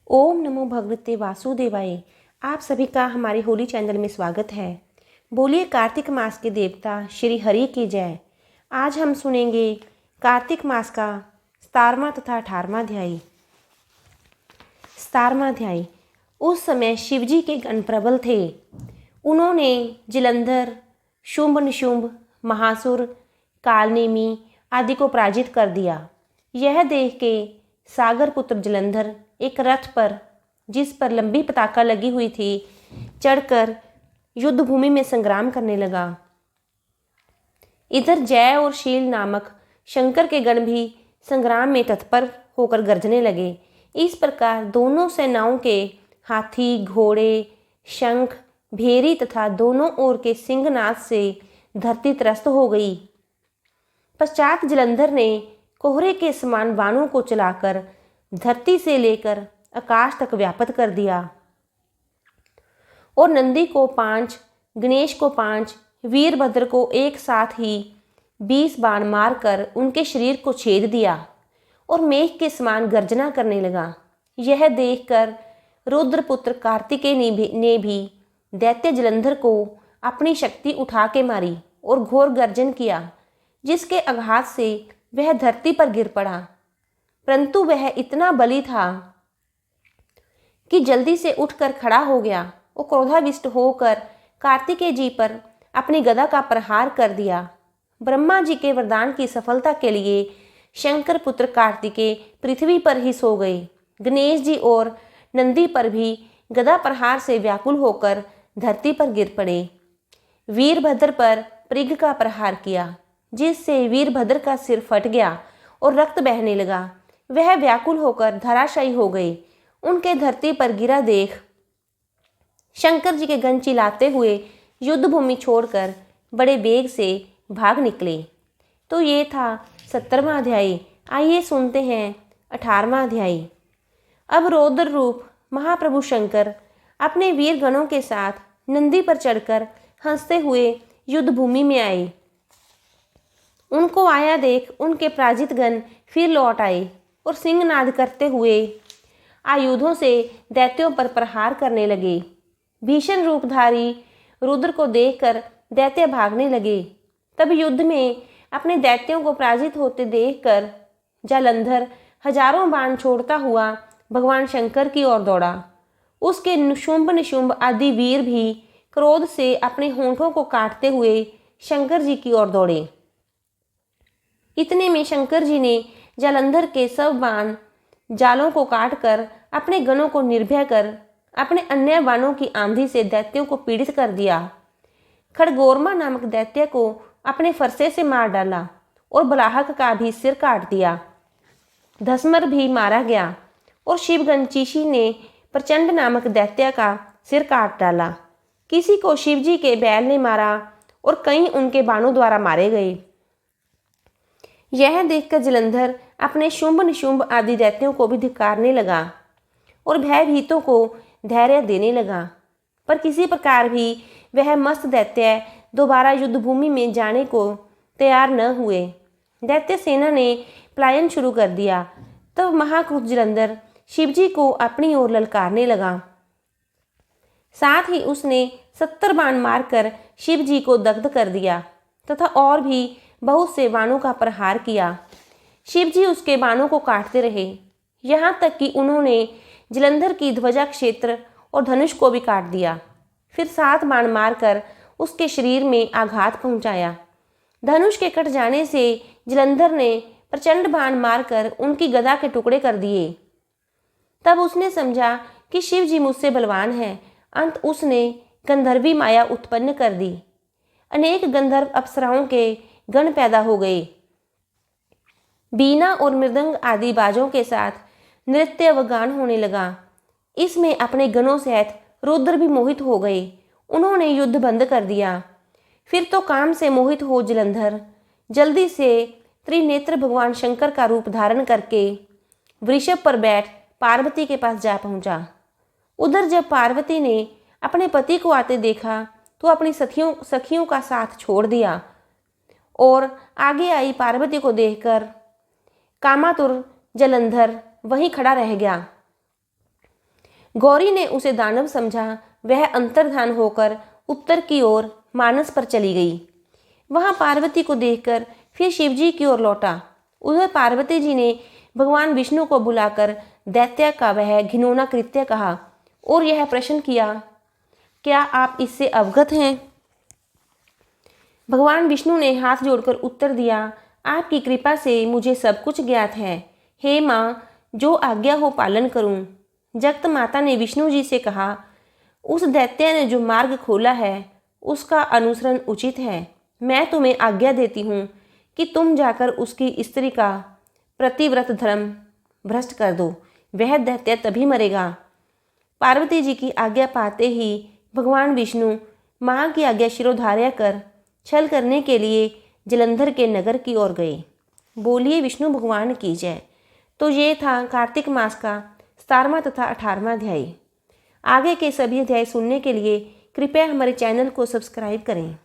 ओम नमो भगवते वासुदेवाय। आप सभी का हमारे होली चैनल में स्वागत है। बोलिए कार्तिक मास के देवता श्री हरि की जय। आज हम सुनेंगे कार्तिक मास का 17वां तथा 18वां अध्याय। 17वां अध्याय। उस समय शिवजी के गण प्रबल थे। उन्होंने जलंधर, शुंभ निशुंभ, महासुर, कालनेमी आदि को पराजित कर दिया। यह देख के सागर पुत्र जलंधर एक रथ पर, जिस पर लंबी पताका लगी हुई थी, चढ़कर युद्ध भूमि में संग्राम करने लगा। इधर जय और शील नामक शंकर के गण भी संग्राम में तत्पर होकर गरजने लगे। इस प्रकार दोनों सेनाओं के हाथी, घोड़े, शंख, भेरी तथा दोनों ओर के सिंहनाद से धरती त्रस्त हो गई। पश्चात जलंधर ने कोहरे के समान बाणों को चलाकर धरती से लेकर आकाश तक व्याप्त कर दिया और नंदी को 5, गणेश को 5, वीरभद्र को एक साथ ही 20 बाण मारकर उनके शरीर को छेद दिया और मेघ के समान गर्जना करने लगा। यह देखकर रुद्रपुत्र कार्तिकेय ने भी दैत्य जलंधर को अपनी शक्ति उठा के मारी और घोर गर्जन किया, जिसके आघात से वह धरती पर गिर पड़ा। परंतु वह इतना बली था कि जल्दी से उठकर खड़ा हो गया और क्रोधाविष्ट होकर कार्तिकेय जी पर अपनी गदा का प्रहार कर दिया। ब्रह्मा जी के वरदान की सफलता के लिए शंकर पुत्र कार्तिकेय पृथ्वी पर ही सो गए। गणेश जी और नंदी पर भी गदा प्रहार से व्याकुल होकर धरती पर गिर पड़े। वीरभद्र पर पृग का प्रहार किया, जिससे वीरभद्र का सिर फट गया और रक्त बहने लगा। वह व्याकुल होकर धराशायी हो गए। उनके धरती पर गिरा देख शंकर जी के गण चिल्लाते हुए युद्ध भूमि छोड़कर बड़े वेग से भाग निकले। तो ये था 17वां अध्याय। आइए सुनते हैं 18वां अध्याय। अब रौद्र रूप महाप्रभु शंकर अपने वीर गणों के साथ नंदी पर चढ़कर हंसते हुए युद्ध भूमि में आए। उनको आया देख उनके पराजित गण फिर लौट आए और सिंहनाद करते हुए आयुधों से दैत्यों पर प्रहार करने लगे। भीषण रूपधारी रुद्र को देखकर दैत्य भागने लगे। तब युद्ध में अपने दैत्यों को पराजित होते देखकर जालंधर हजारों बाण छोड़ता हुआ भगवान शंकर की ओर दौड़ा। उसके शुंभ निशुंभ आदि वीर भी क्रोध से अपने होंठों को काटते हुए शंकर जी की ओर दौड़े। इतने में शंकर जी ने जालंधर के सब बाण जालों को काटकर अपने गणों को निर्भय कर अपने अन्य बाणों की आंधी से दैत्यों को पीड़ित कर दिया। खड़गोरमा नामक दैत्य को अपने फरसे से मार डाला और बलाहक का भी सिर काट दिया। धसमर भी मारा गया और शिवगंचीशी ने प्रचंड नामक दैत्य का सिर काट डाला। किसी को शिवजी के बैल ने मारा और कई उनके बाणों द्वारा मारे गए। यह देखकर जलंधर अपने शुंभ निशुंभ आदि दैत्यों को भी धिक्कारने लगा और भयभीतों को धैर्य देने लगा। पर किसी प्रकार भी वह मस्त दैत्य दोबारा युद्ध भूमि में जाने को तैयार न हुए। दैत्य सेना ने पलायन शुरू कर दिया। तब महाक्रुद्ध जलंधर शिवजी को अपनी ओर ललकारने लगा। साथ ही उसने 70 बाण मारकर शिवजी को दग्ध कर दिया तथा और भी बहुत से बाणों का प्रहार किया। शिवजी उसके बाणों को काटते रहे, यहाँ तक कि उन्होंने जलंधर की ध्वजा क्षेत्र और धनुष को भी काट दिया। फिर 7 बाण मारकर उसके शरीर में आघात पहुंचाया। धनुष के कट जाने से जलंधर ने प्रचंड बाण मारकर उनकी गदा के टुकड़े कर दिए। तब उसने समझा कि शिव जी मुझसे बलवान है। अंत उसने गंधर्वी माया उत्पन्न कर दी। अनेक गंधर्व अप्सराओं के गण पैदा हो गए। बीना और मृदंग आदि बाजों के साथ नृत्य व गान होने लगा। इसमें अपने गणों सहित रुद्र भी मोहित हो गए। उन्होंने युद्ध बंद कर दिया। फिर तो काम से मोहित हो जलंधर जल्दी से त्रिनेत्र भगवान शंकर का रूप धारण करके वृषभ पर बैठ पार्वती के पास जा पहुंचा। उधर जब पार्वती ने अपने पति को आते देखा तो अपनी सखियों का साथ छोड़ दिया और आगे आई पार्वती को देखकर कामातुर जलंधर वहीं खड़ा रह गया। गौरी ने उसे दानव समझा। वह अंतर्धान होकर उत्तर की ओर मानस पर चली गई। वहां पार्वती को देखकर फिर शिवजी की ओर लौटा। उधर पार्वती जी ने भगवान विष्णु को बुलाकर दैत्य का वह घिनौना कृत्य कहा और यह प्रश्न किया, क्या आप इससे अवगत हैं? भगवान विष्णु ने हाथ जोड़कर उत्तर दिया, आपकी कृपा से मुझे सब कुछ ज्ञात है। हे माँ, जो आज्ञा हो पालन करूं। जगत माता ने विष्णु जी से कहा, उस दैत्य ने जो मार्ग खोला है उसका अनुसरण उचित है। मैं तुम्हें आज्ञा देती हूँ कि तुम जाकर उसकी स्त्री का प्रतिव्रत धर्म भ्रष्ट कर दो। वह दैत्य तभी मरेगा। पार्वती जी की आज्ञा पाते ही भगवान विष्णु माँ की आज्ञा शिरोधार्य कर छल करने के लिए जलंधर के नगर की ओर गए। बोलिए विष्णु भगवान की जय। तो ये था कार्तिक मास का 17वां तथा 18वां अध्याय। आगे के सभी अध्याय सुनने के लिए कृपया हमारे चैनल को सब्सक्राइब करें।